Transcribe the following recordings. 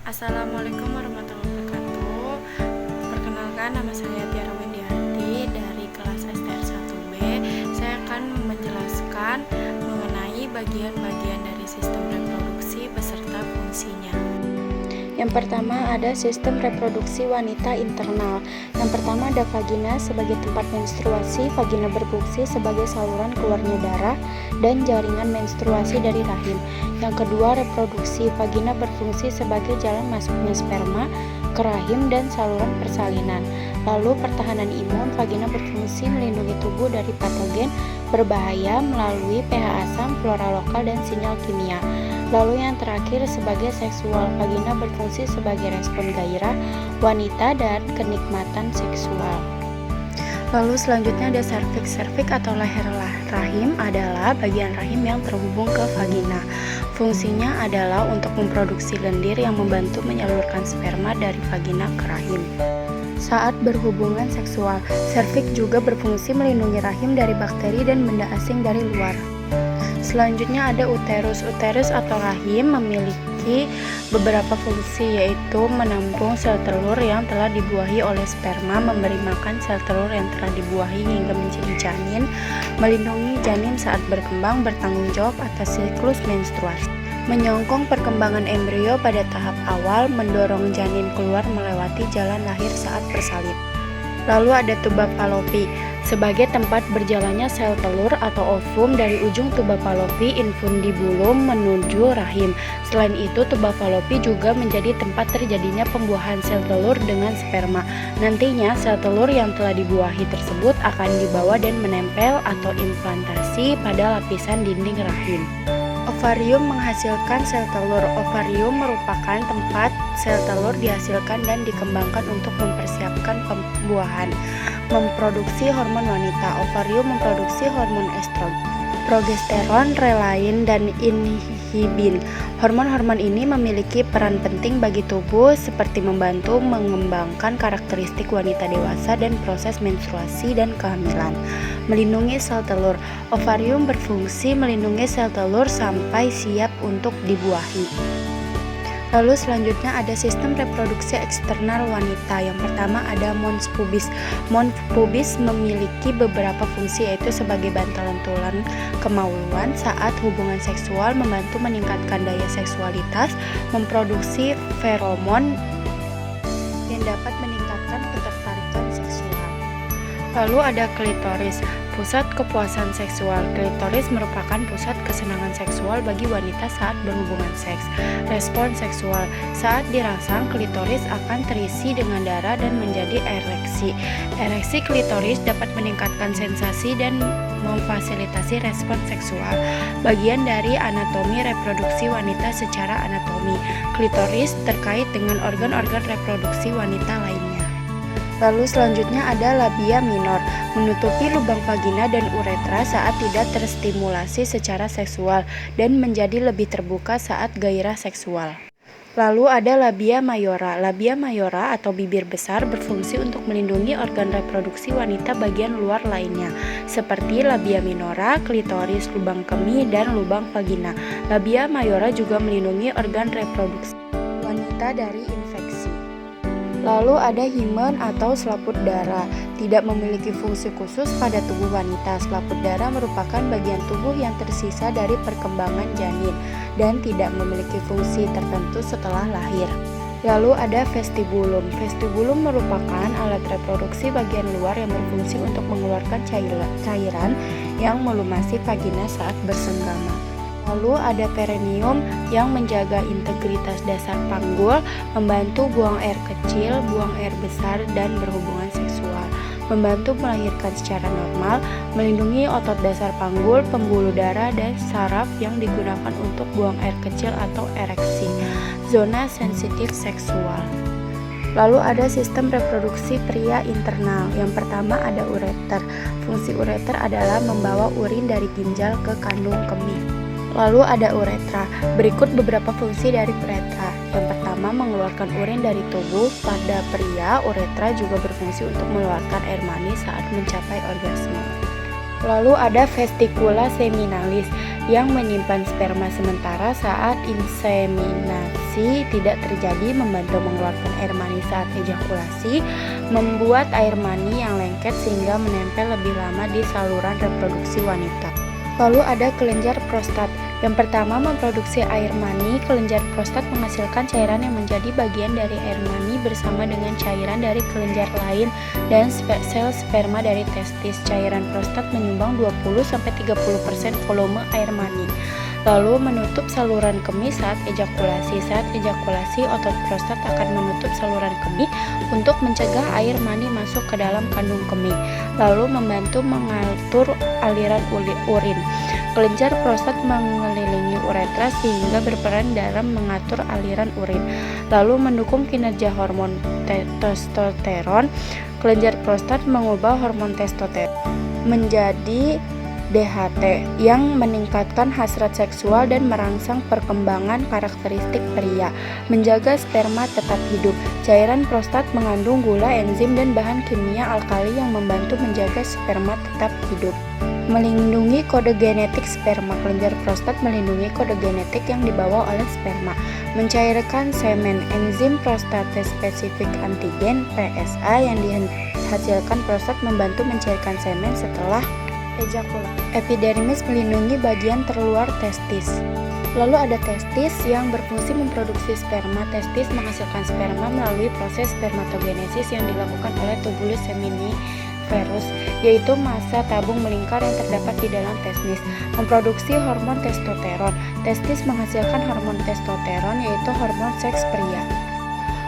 Assalamualaikum warahmatullahi wabarakatuh. Perkenalkan, nama saya Tiara Windiarti dari kelas STR 1B. Saya akan menjelaskan mengenai bagian-bagian dari sistem reproduksi beserta fungsinya. Yang pertama ada sistem reproduksi wanita internal. Yang pertama ada vagina sebagai tempat menstruasi. Vagina berfungsi sebagai saluran keluarnya darah dan jaringan menstruasi dari rahim. Yang kedua reproduksi. Vagina berfungsi sebagai jalan masuknya sperma ke rahim dan saluran persalinan. Lalu pertahanan imun. Vagina berfungsi melindungi tubuh dari patogen berbahaya melalui pH asam, flora lokal, dan sinyal kimia. Lalu yang terakhir sebagai seksual. Vagina berfungsi sebagai respon gairah wanita dan kenikmatan seksual. Lalu selanjutnya ada serviks. Serviks atau leher rahim adalah bagian rahim yang terhubung ke vagina. Fungsinya adalah untuk memproduksi lendir yang membantu menyalurkan sperma dari vagina ke rahim saat berhubungan seksual. Serviks juga berfungsi melindungi rahim dari bakteri dan benda asing dari luar. Selanjutnya ada uterus. Uterus atau rahim memiliki beberapa fungsi, yaitu menampung sel telur yang telah dibuahi oleh sperma, memberi makan sel telur yang telah dibuahi hingga menjadi janin, melindungi janin saat berkembang, bertanggung jawab atas siklus menstruasi, menyokong perkembangan embrio pada tahap awal, mendorong janin keluar melewati jalan lahir saat bersalin. Lalu ada tuba falopi sebagai tempat berjalannya sel telur atau ovum dari ujung tuba falopi infundibulum menuju rahim. Selain itu, tuba falopi juga menjadi tempat terjadinya pembuahan sel telur dengan sperma. Nantinya sel telur yang telah dibuahi tersebut akan dibawa dan menempel atau implantasi pada lapisan dinding rahim. Ovarium menghasilkan sel telur. Ovarium merupakan tempat sel telur dihasilkan dan dikembangkan untuk mempersiapkan pembuahan. Memproduksi hormon wanita. Ovarium memproduksi hormon estrogen, progesteron, relain, dan inhibin. Hormon-hormon ini memiliki peran penting bagi tubuh seperti membantu mengembangkan karakteristik wanita dewasa dan proses menstruasi dan kehamilan. Melindungi sel telur. Ovarium berfungsi melindungi sel telur sampai siap untuk dibuahi. Lalu selanjutnya ada sistem reproduksi eksternal wanita. Yang pertama ada mons pubis. Mons pubis memiliki beberapa fungsi, yaitu sebagai bantalan tulang kemaluan saat hubungan seksual, membantu meningkatkan daya seksualitas, memproduksi feromon yang dapat meningkatkan ketertarikan seksual. Lalu ada klitoris, pusat kepuasan seksual. Klitoris merupakan pusat kesenangan seksual bagi wanita saat berhubungan seks. Respon seksual, saat dirangsang klitoris akan terisi dengan darah dan menjadi ereksi. Ereksi klitoris dapat meningkatkan sensasi dan memfasilitasi respon seksual. Bagian dari anatomi reproduksi wanita. Secara anatomi, klitoris terkait dengan organ-organ reproduksi wanita lainnya. Lalu selanjutnya ada labia minor, menutupi lubang vagina dan uretra saat tidak terstimulasi secara seksual dan menjadi lebih terbuka saat gairah seksual. Lalu ada labia mayora. Labia mayora atau bibir besar berfungsi untuk melindungi organ reproduksi wanita bagian luar lainnya, seperti labia minora, klitoris, lubang kemih, dan lubang vagina. Labia mayora juga melindungi organ reproduksi wanita dari infeksi. Lalu ada himen atau selaput darah, tidak memiliki fungsi khusus pada tubuh wanita. Selaput darah merupakan bagian tubuh yang tersisa dari perkembangan janin dan tidak memiliki fungsi tertentu setelah lahir. Lalu ada vestibulum. Vestibulum merupakan alat reproduksi bagian luar yang berfungsi untuk mengeluarkan cairan yang melumasi vagina saat bersenggama. Lalu ada perineum yang menjaga integritas dasar panggul, membantu buang air kecil, buang air besar, dan berhubungan seksual. Membantu melahirkan secara normal, melindungi otot dasar panggul, pembuluh darah, dan saraf yang digunakan untuk buang air kecil atau ereksi. Zona sensitif seksual. Lalu ada sistem reproduksi pria internal. Yang pertama ada ureter. Fungsi ureter adalah membawa urin dari ginjal ke kandung kemih. Lalu ada uretra. Berikut beberapa fungsi dari uretra. Yang pertama, mengeluarkan urin dari tubuh. Pada pria, uretra juga berfungsi untuk mengeluarkan air mani saat mencapai orgasme. Lalu ada vesicula seminalis yang menyimpan sperma sementara saat inseminasi. ejakulasi tidak terjadi, membantu mengeluarkan air mani saat ejakulasi, membuat air mani yang lengket sehingga menempel lebih lama di saluran reproduksi wanita. Lalu ada kelenjar prostat. Yang pertama, memproduksi air mani. Kelenjar prostat menghasilkan cairan yang menjadi bagian dari air mani bersama dengan cairan dari kelenjar lain dan sel sperma dari testis. Cairan prostat menyumbang 20-30% volume air mani. Lalu menutup saluran kemih saat ejakulasi. Saat ejakulasi, otot prostat akan menutup saluran kemih untuk mencegah air mani masuk ke dalam kandung kemih, lalu membantu mengatur aliran urin. Kelenjar prostat mengelilingi uretra sehingga berperan dalam mengatur aliran urin, lalu mendukung kinerja hormon testosteron. Kelenjar prostat mengubah hormon testosteron menjadi DHT yang meningkatkan hasrat seksual dan merangsang perkembangan karakteristik pria, menjaga sperma tetap hidup. Cairan prostat mengandung gula, enzim, dan bahan kimia alkali yang membantu menjaga sperma tetap hidup. Melindungi kode genetik sperma. Kelenjar prostat melindungi kode genetik yang dibawa oleh sperma. Mencairkan semen. Enzim prostate spesifik antigen PSA yang dihasilkan prostat membantu mencairkan semen setelah ejakulasi. Epidermis melindungi bagian terluar testis. Lalu ada testis yang berfungsi memproduksi sperma. Testis menghasilkan sperma melalui proses spermatogenesis yang dilakukan oleh tubulus seminiferus, yaitu massa tabung melingkar yang terdapat di dalam testis. Memproduksi hormon testosteron. Testis menghasilkan hormon testosteron, yaitu hormon seks pria.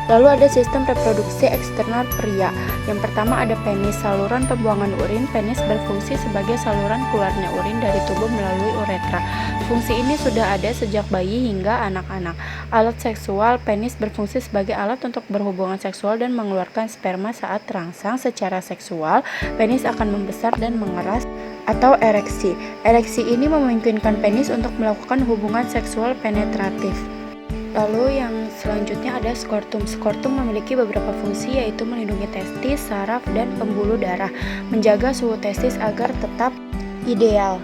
Lalu ada sistem reproduksi eksternal pria. Yang pertama ada penis, saluran pembuangan urin. Penis berfungsi sebagai saluran keluarnya urin dari tubuh melalui uretra. Fungsi ini sudah ada sejak bayi hingga anak-anak. Alat seksual. Penis berfungsi sebagai alat untuk berhubungan seksual dan mengeluarkan sperma saat terangsang secara seksual. Penis akan membesar dan mengeras atau ereksi. Ereksi ini memungkinkan penis untuk melakukan hubungan seksual penetratif. Lalu yang selanjutnya ada skortum. Skortum memiliki beberapa fungsi, yaitu melindungi testis, saraf, dan pembuluh darah, menjaga suhu testis agar tetap ideal.